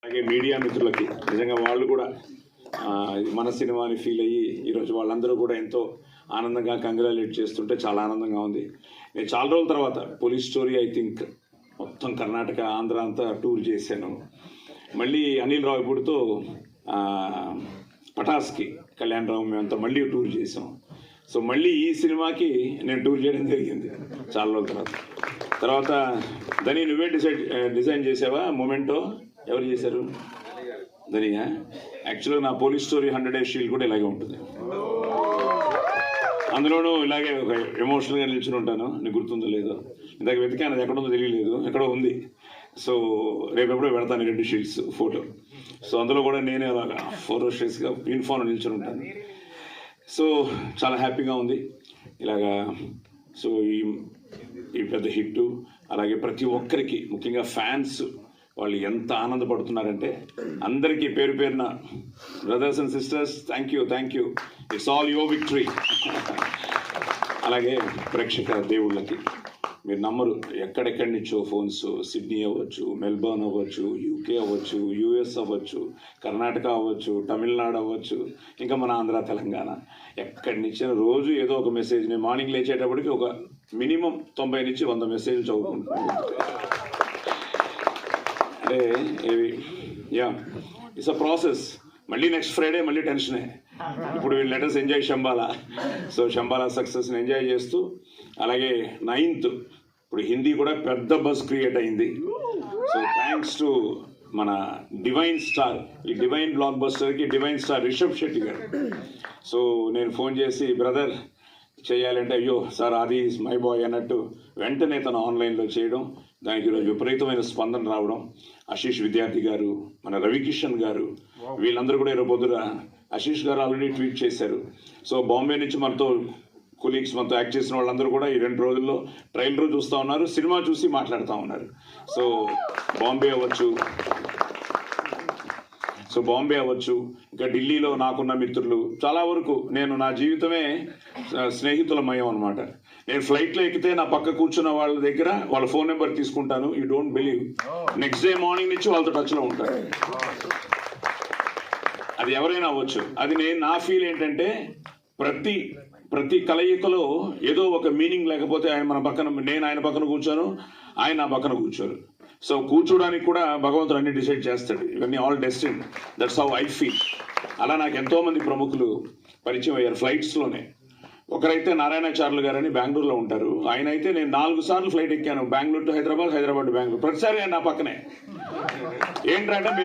అలాగే మీడియా మిత్రులకి నిజంగా వాళ్ళు కూడా మన సినిమాని ఫీల్ అయ్యి ఈరోజు వాళ్ళందరూ కూడా ఎంతో ఆనందంగా కంగ్రాచులేట్ చేస్తుంటే చాలా ఆనందంగా ఉంది. నేను చాలా రోజుల తర్వాత పోలీస్ స్టోరీ ఐ థింక్ మొత్తం కర్ణాటక ఆంధ్ర అంతా టూర్ చేశాను. మళ్ళీ అనిల్ రావిపూడితో పటాస్కి కళ్యాణ్ రావు మేమంతా మళ్ళీ టూర్ చేసాం. సో మళ్ళీ ఈ సినిమాకి నేను టూర్ చేయడం జరిగింది చాలా రోజుల తర్వాత. దాన్ని నువ్వే డిజైన్ చేసావా? మొమెంటో ఎవరు చేశారు? దనియా. యాక్చువల్గా నా పోలీస్ స్టోరీ 100 Days షీల్డ్ కూడా ఇలాగే ఉంటుంది. అందులోనూ ఇలాగే ఒక ఎమోషనల్గా నిల్చుని ఉంటాను. నీకు గుర్తుందో లేదో, ఇందాక వెతికాను, అది ఎక్కడుందో తెలియలేదు, ఎక్కడో ఉంది. సో రేపు ఎప్పుడో పెడతాను 2 షీల్డ్స్ ఫోటో. సో అందులో కూడా నేనే అలాగా ఫోటోస్టేట్స్గా యూనిఫామ్ నిల్చుని ఉంటాను. సో చాలా హ్యాపీగా ఉంది ఇలాగా. సో ఈ పెద్ద హిట్ అలాగే ప్రతి ఒక్కరికి, ముఖ్యంగా ఫ్యాన్స్ వాళ్ళు ఎంత ఆనందపడుతున్నారంటే అందరికీ పేరు పేరున brothers and sisters thank you. It's all your victory. అలాగే ప్రేక్షక దేవుళ్ళకి మీరు నమ్మరు, ఎక్కడెక్కడి నుంచో ఫోన్స్, సిడ్నీ అవ్వచ్చు, మెల్బర్న్ అవ్వచ్చు, యూకే అవ్వచ్చు, యూఎస్ అవ్వచ్చు, కర్ణాటక అవ్వచ్చు, తమిళనాడు అవ్వచ్చు, ఇంకా మన ఆంధ్ర తెలంగాణ, ఎక్కడి నుంచి రోజు ఏదో ఒక మెసేజ్. నేను మార్నింగ్ లేచేటప్పటికి ఒక మినిమం 90 నుంచి 100 మెసేజ్లు చదువుకుంటున్నాను. అంటే ఇట్స్ అ ప్రాసెస్. మళ్ళీ నెక్స్ట్ ఫ్రైడే మళ్ళీ టెన్షనే. ఇప్పుడు let us enjoy Shambhala. So Shambhala సక్సెస్ని ఎంజాయ్ చేస్తూ, అలాగే 9th ఇప్పుడు హిందీ కూడా పెద్ద బజ్ క్రియేట్ అయింది. సో థ్యాంక్స్ టు మన డివైన్ స్టార్, ఈ డివైన్ బ్లాక్ బస్టర్కి divine star Rishab Shetty garu. So నేను ఫోన్ చేసి బ్రదర్ చేయాలంటే, అయ్యో సార్ అది మై బాయ్ అన్నట్టు వెంటనే తను ఆన్లైన్లో చేయడం, దానికి ఈరోజు విపరీతమైన స్పందన రావడం. ఆశీష్ విద్యార్థి గారు, మన రవికిషన్ గారు, వీళ్ళందరూ కూడా ఈరోజు పొద్దున ఆశీష్ గారు ఆల్రెడీ ట్వీట్ చేశారు. సో బాంబే నుంచి మనతో కొలీగ్స్, మనతో యాక్ట్ చేసిన వాళ్ళందరూ కూడా ఈ 2 రోజుల్లో ట్రైలర్ చూస్తూ ఉన్నారు, సినిమా చూసి మాట్లాడుతూ ఉన్నారు. సో బాంబే అవ్వచ్చు, ఇంకా ఢిల్లీలో నాకున్న మిత్రులు చాలా వరకు, నేను నా జీవితమే స్నేహితులమయం అనమాట. నేను ఫ్లైట్లో ఎక్కితే నా పక్క కూర్చున్న వాళ్ళ దగ్గర వాళ్ళ ఫోన్ నెంబర్ తీసుకుంటాను. You don't believe, next day morning నుంచి వాళ్ళతో టచ్లో ఉంటాను. అది ఎవరైనా అవ్వచ్చు. అది నా ఫీల్ ఏంటంటే, ప్రతి కలయికలో ఏదో ఒక మీనింగ్ లేకపోతే నేను ఆయన పక్కన కూర్చోను, ఆయన నా పక్కన కూర్చోరు. సో కూర్చోడానికి కూడా భగవంతుడు అన్ని డిసైడ్ చేస్తాడు. ఇవన్నీ all destiny. That's how I feel. అలా నాకు ఎంతోమంది ప్రముఖులు పరిచయం అయ్యారు ఫ్లైట్స్లోనే. ఒకరైతే నారాయణాచార్యులు గారని బెంగళూరులో ఉంటారు. ఆయన అయితే నేను 4 సార్లు ఫ్లైట్ ఎక్కాను, బెంగళూరు టు హైదరాబాద్, హైదరాబాద్ టు బెంగళూరు. ప్రతిసారి ఆయన నా పక్కనే. ఏంటంటే